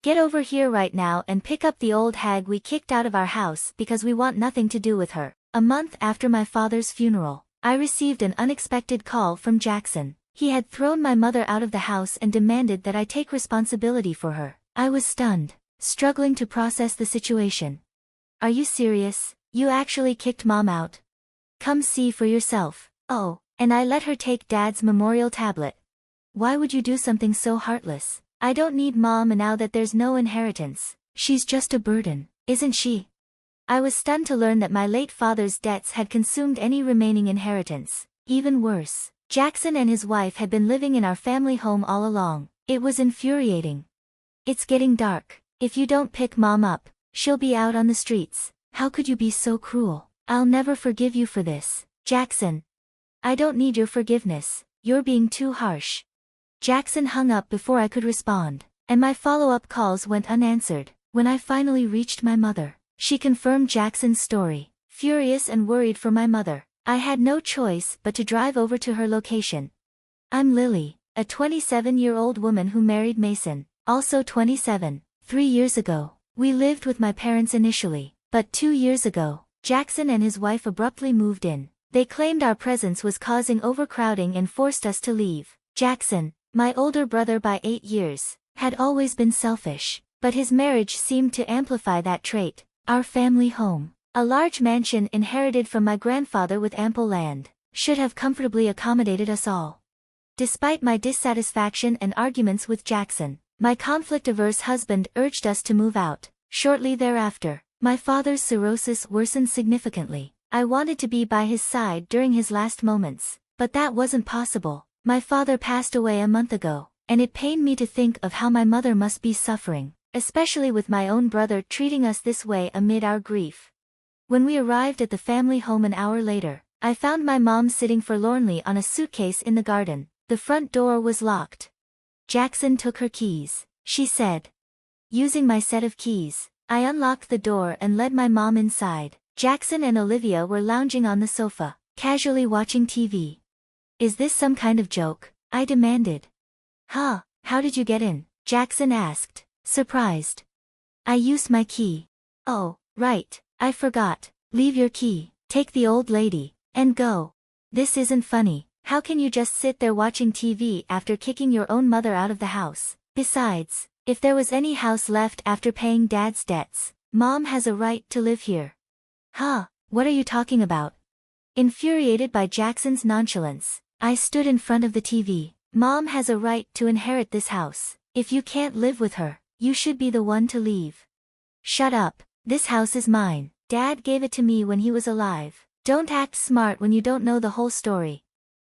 Get over here right now and pick up the old hag we kicked out of our house because we want nothing to do with her. A month after my father's funeral, I received an unexpected call from Jackson. He had thrown my mother out of the house and demanded that I take responsibility for her. I was stunned, struggling to process the situation. Are you serious? You actually kicked Mom out? Come see for yourself. Oh, and I let her take Dad's memorial tablet. Why would you do something so heartless? I don't need Mom now that there's no inheritance. She's just a burden, isn't she? I was stunned to learn that my late father's debts had consumed any remaining inheritance. Even worse, Jackson and his wife had been living in our family home all along. It was infuriating. It's getting dark. If you don't pick Mom up, she'll be out on the streets. How could you be so cruel? I'll never forgive you for this, Jackson. I don't need your forgiveness. You're being too harsh. Jackson hung up before I could respond, and my follow-up calls went unanswered. When I finally reached my mother, she confirmed Jackson's story. Furious and worried for my mother, I had no choice but to drive over to her location. I'm Lily, a 27-year-old woman who married Mason, also 27. 3 years ago, we lived with my parents initially, but 2 years ago, Jackson and his wife abruptly moved in. They claimed our presence was causing overcrowding and forced us to leave. Jackson, my older brother by 8 years, had always been selfish, but his marriage seemed to amplify that trait. Our family home, a large mansion inherited from my grandfather with ample land, should have comfortably accommodated us all. Despite my dissatisfaction and arguments with Jackson, my conflict-averse husband urged us to move out. Shortly thereafter, my father's cirrhosis worsened significantly. I wanted to be by his side during his last moments, but that wasn't possible. My father passed away a month ago, and it pained me to think of how my mother must be suffering, especially with my own brother treating us this way amid our grief. When we arrived at the family home an hour later, I found my mom sitting forlornly on a suitcase in the garden. The front door was locked. Jackson took her keys, she said. Using my set of keys, I unlocked the door and led my mom inside. Jackson and Olivia were lounging on the sofa, casually watching TV. Is this some kind of joke? I demanded. Huh, how did you get in? Jackson asked, surprised. I used my key. Oh, right, I forgot. Leave your key, take the old lady, and go. This isn't funny. How can you just sit there watching TV after kicking your own mother out of the house? Besides, if there was any house left after paying Dad's debts, Mom has a right to live here. Huh, what are you talking about? Infuriated by Jackson's nonchalance, I stood in front of the TV. Mom has a right to inherit this house. If you can't live with her, you should be the one to leave. Shut up, this house is mine. Dad gave it to me when he was alive. Don't act smart when you don't know the whole story.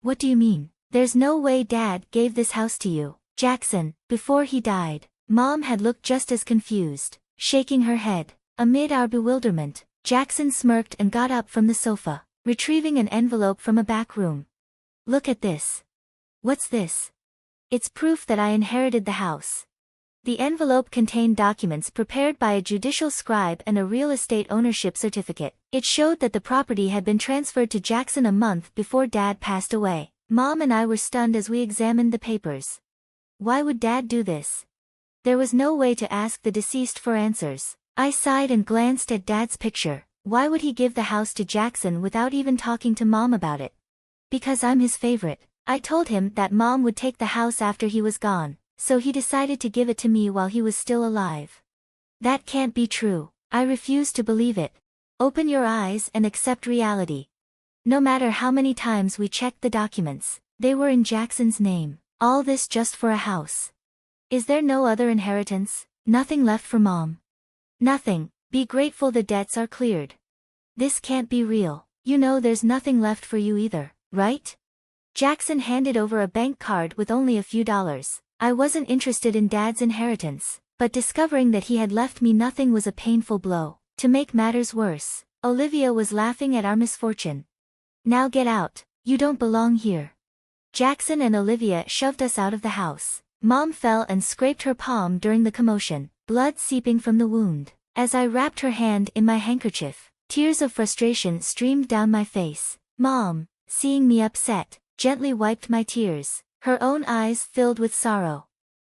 What do you mean? There's no way Dad gave this house to you. Jackson, before he died, Mom had looked just as confused, shaking her head. Amid our bewilderment, Jackson smirked and got up from the sofa, retrieving an envelope from a back room. Look at this. What's this? It's proof that I inherited the house. The envelope contained documents prepared by a judicial scribe and a real estate ownership certificate. It showed that the property had been transferred to Jackson a month before Dad passed away. Mom and I were stunned as we examined the papers. Why would Dad do this? There was no way to ask the deceased for answers. I sighed and glanced at Dad's picture. Why would he give the house to Jackson without even talking to Mom about it? Because I'm his favorite. I told him that Mom would take the house after he was gone, so he decided to give it to me while he was still alive. That can't be true. I refuse to believe it. Open your eyes and accept reality. No matter how many times we checked the documents, they were in Jackson's name. All this just for a house. Is there no other inheritance? Nothing left for Mom? Nothing. Be grateful the debts are cleared. This can't be real. You know there's nothing left for you either, right? Jackson handed over a bank card with only a few dollars. I wasn't interested in Dad's inheritance, but discovering that he had left me nothing was a painful blow. To make matters worse, Olivia was laughing at our misfortune. Now get out, you don't belong here. Jackson and Olivia shoved us out of the house. Mom fell and scraped her palm during the commotion, blood seeping from the wound. As I wrapped her hand in my handkerchief, tears of frustration streamed down my face. Mom, seeing me upset, gently wiped my tears, her own eyes filled with sorrow.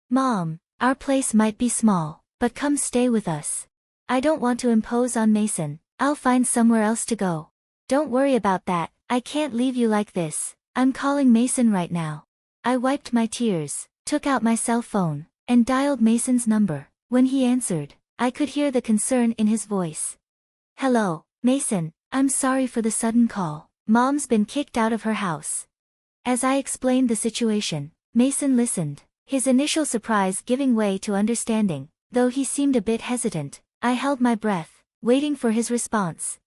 Mom, Our place might be small, but come stay with us. I don't want to impose on Mason. I'll find somewhere else to go. Don't worry about that, I can't leave you like this. I'm calling Mason right now. I wiped my tears, took out my cell phone, and dialed Mason's number. When he answered, I could hear the concern in his voice. Hello, Mason, I'm sorry for the sudden call. Mom's been kicked out of her house. As I explained the situation, Mason listened, his initial surprise giving way to understanding. Though he seemed a bit hesitant, I held my breath, waiting for his response.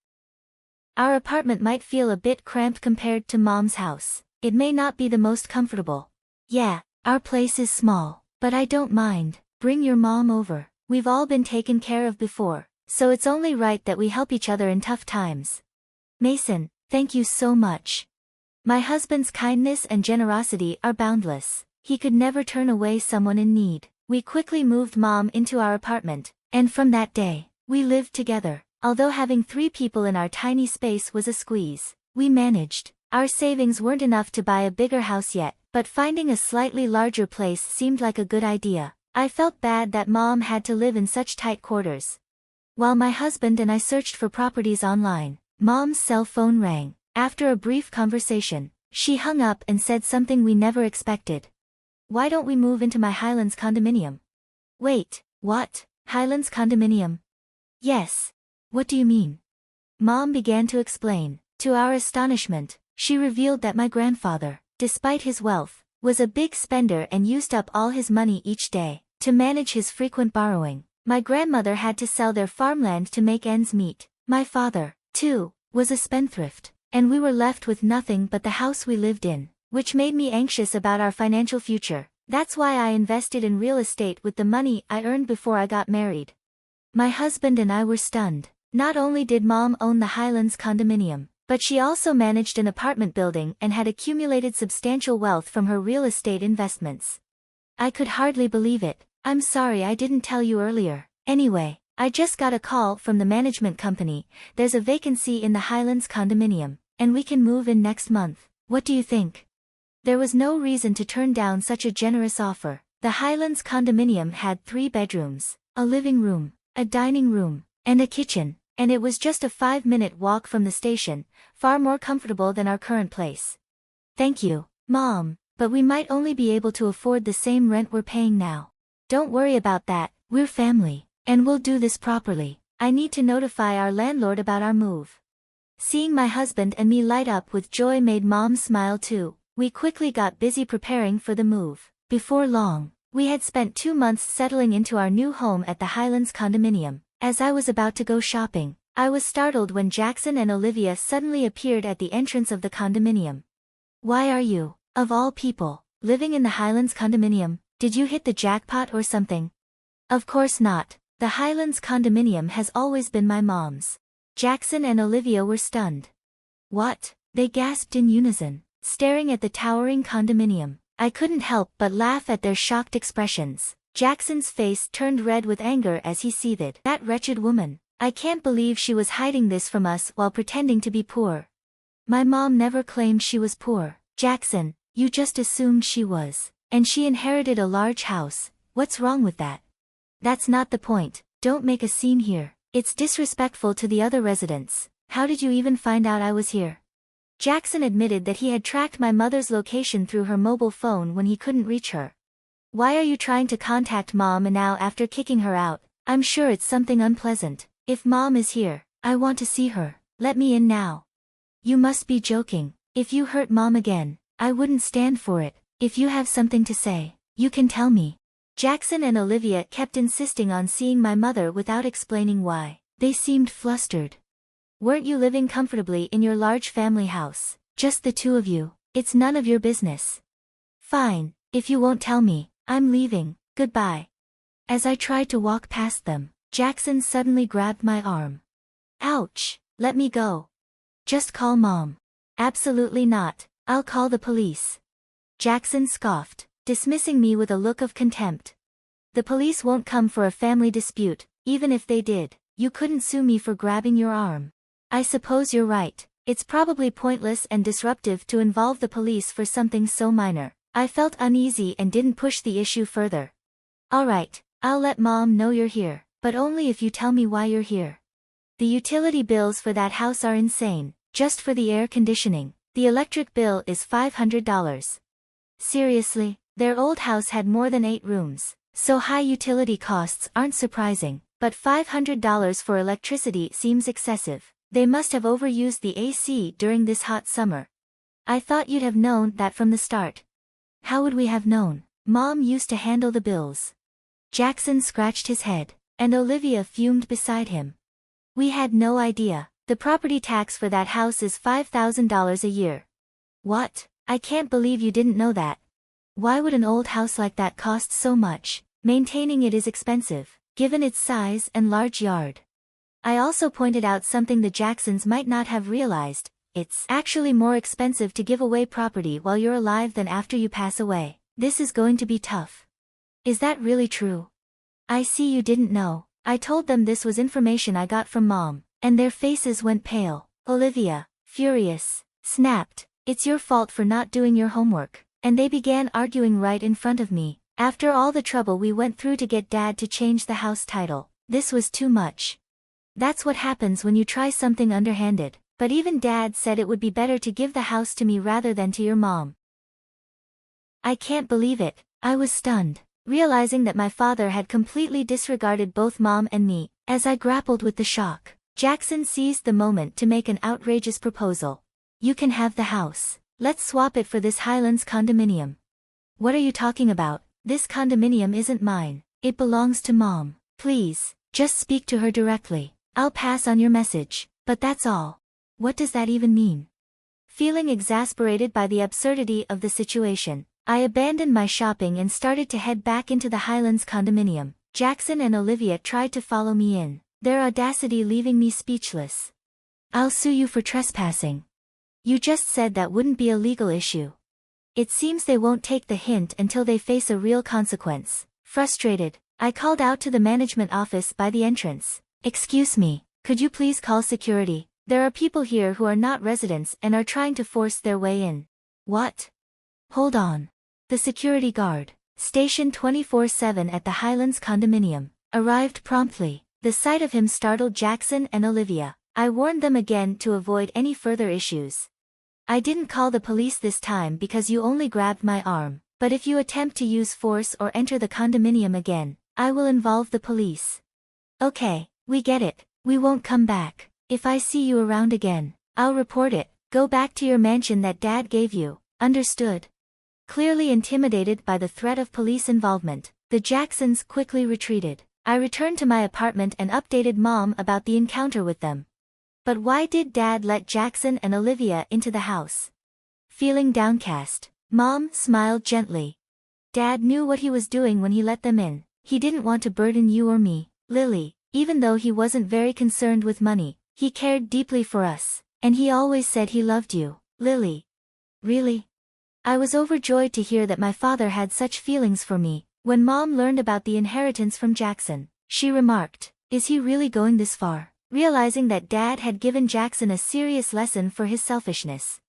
Our apartment might feel a bit cramped compared to Mom's house. It may not be the most comfortable. Yeah, our place is small, but I don't mind. Bring your mom over. We've all been taken care of before, so it's only right that we help each other in tough times. Mason, thank you so much. My husband's kindness and generosity are boundless. He could never turn away someone in need. We quickly moved Mom into our apartment, and from that day, we lived together. Although having 3 people in our tiny space was a squeeze, we managed. Our savings weren't enough to buy a bigger house yet, but finding a slightly larger place seemed like a good idea. I felt bad that Mom had to live in such tight quarters. While my husband and I searched for properties online, Mom's cell phone rang. After a brief conversation, she hung up and said something we never expected. Why don't we move into my Highlands condominium? Wait, what? Highlands condominium? Yes. What do you mean? Mom began to explain. To our astonishment, she revealed that my grandfather, despite his wealth, was a big spender and used up all his money each day. To manage his frequent borrowing, my grandmother had to sell their farmland to make ends meet. My father, too, was a spendthrift, and we were left with nothing but the house we lived in, which made me anxious about our financial future. That's why I invested in real estate with the money I earned before I got married. My husband and I were stunned. Not only did Mom own the Highlands condominium, but she also managed an apartment building and had accumulated substantial wealth from her real estate investments. I could hardly believe it. I'm sorry I didn't tell you earlier. Anyway, I just got a call from the management company. There's a vacancy in the Highlands condominium, and we can move in next month. What do you think? There was no reason to turn down such a generous offer. The Highlands condominium had 3 bedrooms, a living room, a dining room, and a kitchen, and it was just a 5-minute walk from the station, far more comfortable than our current place. Thank you, Mom, but we might only be able to afford the same rent we're paying now. Don't worry about that, we're family, and we'll do this properly. I need to notify our landlord about our move. Seeing my husband and me light up with joy made Mom smile too. We quickly got busy preparing for the move. Before long, we had spent 2 months settling into our new home at the Highlands condominium. As I was about to go shopping, I was startled when Jackson and Olivia suddenly appeared at the entrance of the condominium. Why are you, of all people, living in the Highlands condominium? Did you hit the jackpot or something? Of course not. The Highlands condominium has always been my mom's. Jackson and Olivia were stunned. What? They gasped in unison, staring at the towering condominium. I couldn't help but laugh at their shocked expressions. Jackson's face turned red with anger as he seethed. That wretched woman. I can't believe she was hiding this from us while pretending to be poor. My mom never claimed she was poor. Jackson, you just assumed she was. And she inherited a large house. What's wrong with that? That's not the point. Don't make a scene here. It's disrespectful to the other residents. How did you even find out I was here? Jackson admitted that he had tracked my mother's location through her mobile phone when he couldn't reach her. Why are you trying to contact Mom now after kicking her out? I'm sure it's something unpleasant. If Mom is here, I want to see her. Let me in now. You must be joking. If you hurt Mom again, I wouldn't stand for it. If you have something to say, you can tell me. Jackson and Olivia kept insisting on seeing my mother without explaining why. They seemed flustered. Weren't you living comfortably in your large family house? Just the 2 of you. It's none of your business. Fine, if you won't tell me. I'm leaving, goodbye. As I tried to walk past them, Jackson suddenly grabbed my arm. Ouch, let me go. Just call Mom. Absolutely not, I'll call the police. Jackson scoffed, dismissing me with a look of contempt. The police won't come for a family dispute. Even if they did, you couldn't sue me for grabbing your arm. I suppose you're right. It's probably pointless and disruptive to involve the police for something so minor. I felt uneasy and didn't push the issue further. Alright, I'll let Mom know you're here, but only if you tell me why you're here. The utility bills for that house are insane. Just for the air conditioning, the electric bill is $500. Seriously, their old house had more than 8 rooms, so high utility costs aren't surprising, but $500 for electricity seems excessive. They must have overused the AC during this hot summer. I thought you'd have known that from the start. How would we have known? Mom used to handle the bills. Jackson scratched his head, and Olivia fumed beside him. We had no idea. The property tax for that house is $5,000 a year. What? I can't believe you didn't know that. Why would an old house like that cost so much? Maintaining it is expensive, given its size and large yard. I also pointed out something the Jacksons might not have realized. It's actually more expensive to give away property while you're alive than after you pass away. This is going to be tough. Is that really true? I see you didn't know. I told them this was information I got from Mom, and their faces went pale. Olivia, furious, snapped, "It's your fault for not doing your homework," and they began arguing right in front of me. After all the trouble we went through to get Dad to change the house title, this was too much. That's what happens when you try something underhanded, but even Dad said it would be better to give the house to me rather than to your mom. I can't believe it. I was stunned, realizing that my father had completely disregarded both Mom and me. As I grappled with the shock, Jackson seized the moment to make an outrageous proposal. "You can have the house. Let's swap it for this Highlands condominium." "What are you talking about? This condominium isn't mine. It belongs to Mom. Please, just speak to her directly. I'll pass on your message, but that's all." What does that even mean? Feeling exasperated by the absurdity of the situation, I abandoned my shopping and started to head back into the Highlands condominium. Jackson and Olivia tried to follow me in, their audacity leaving me speechless. "I'll sue you for trespassing. You just said that wouldn't be a legal issue." It seems they won't take the hint until they face a real consequence. Frustrated, I called out to the management office by the entrance. "Excuse me, could you please call security? There are people here who are not residents and are trying to force their way in." "What? Hold on." The security guard, stationed 24/7 at the Highlands condominium, arrived promptly. The sight of him startled Jackson and Olivia. I warned them again to avoid any further issues. "I didn't call the police this time because you only grabbed my arm, but if you attempt to use force or enter the condominium again, I will involve the police." "Okay, we get it. We won't come back. If I see you around again, I'll report it. Go back to your mansion that Dad gave you, understood?" Clearly intimidated by the threat of police involvement, the Jacksons quickly retreated. I returned to my apartment and updated Mom about the encounter with them. But why did Dad let Jackson and Olivia into the house? Feeling downcast, Mom smiled gently. "Dad knew what he was doing when he let them in. He didn't want to burden you or me, Lily. Even though he wasn't very concerned with money, he cared deeply for us, and he always said he loved you, Lily." "Really?" I was overjoyed to hear that my father had such feelings for me. When Mom learned about the inheritance from Jackson, she remarked, "Is he really going this far?" Realizing that Dad had given Jackson a serious lesson for his selfishness.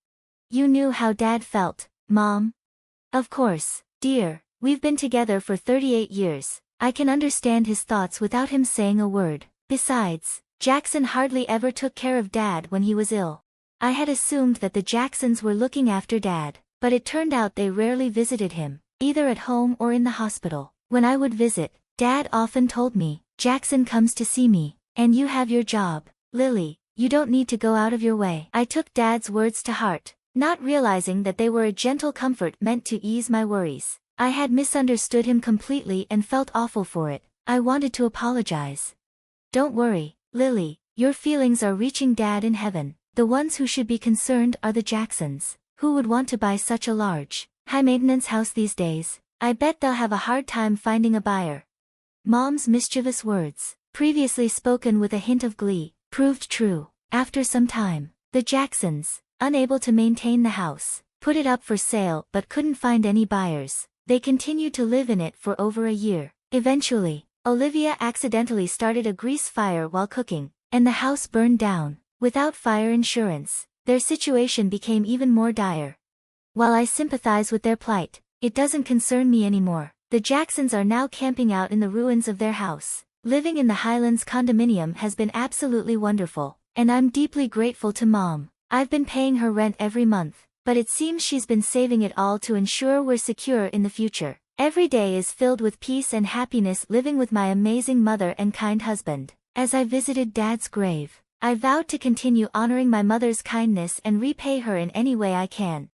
"You knew how Dad felt, Mom?" "Of course, dear. We've been together for 38 years. I can understand his thoughts without him saying a word. Besides, Jackson hardly ever took care of Dad when he was ill. I had assumed that the Jacksons were looking after Dad, but it turned out they rarely visited him, either at home or in the hospital. When I would visit, Dad often told me, 'Jackson comes to see me, and you have your job, Lily. You don't need to go out of your way.'" I took Dad's words to heart, not realizing that they were a gentle comfort meant to ease my worries. I had misunderstood him completely and felt awful for it. I wanted to apologize. "Don't worry, Lily, your feelings are reaching Dad in heaven. The ones who should be concerned are the Jacksons. Who would want to buy such a large, high-maintenance house these days? I bet they'll have a hard time finding a buyer." Mom's mischievous words, previously spoken with a hint of glee, proved true. After some time, the Jacksons, unable to maintain the house, put it up for sale but couldn't find any buyers. They continued to live in it for over a year. Eventually, Olivia accidentally started a grease fire while cooking, and the house burned down. Without fire insurance, their situation became even more dire. While I sympathize with their plight, it doesn't concern me anymore. The Jacksons are now camping out in the ruins of their house. Living in the Highlands condominium has been absolutely wonderful, and I'm deeply grateful to Mom. I've been paying her rent every month, but it seems she's been saving it all to ensure we're secure in the future. Every day is filled with peace and happiness living with my amazing mother and kind husband. As I visited Dad's grave, I vowed to continue honoring my mother's kindness and repay her in any way I can.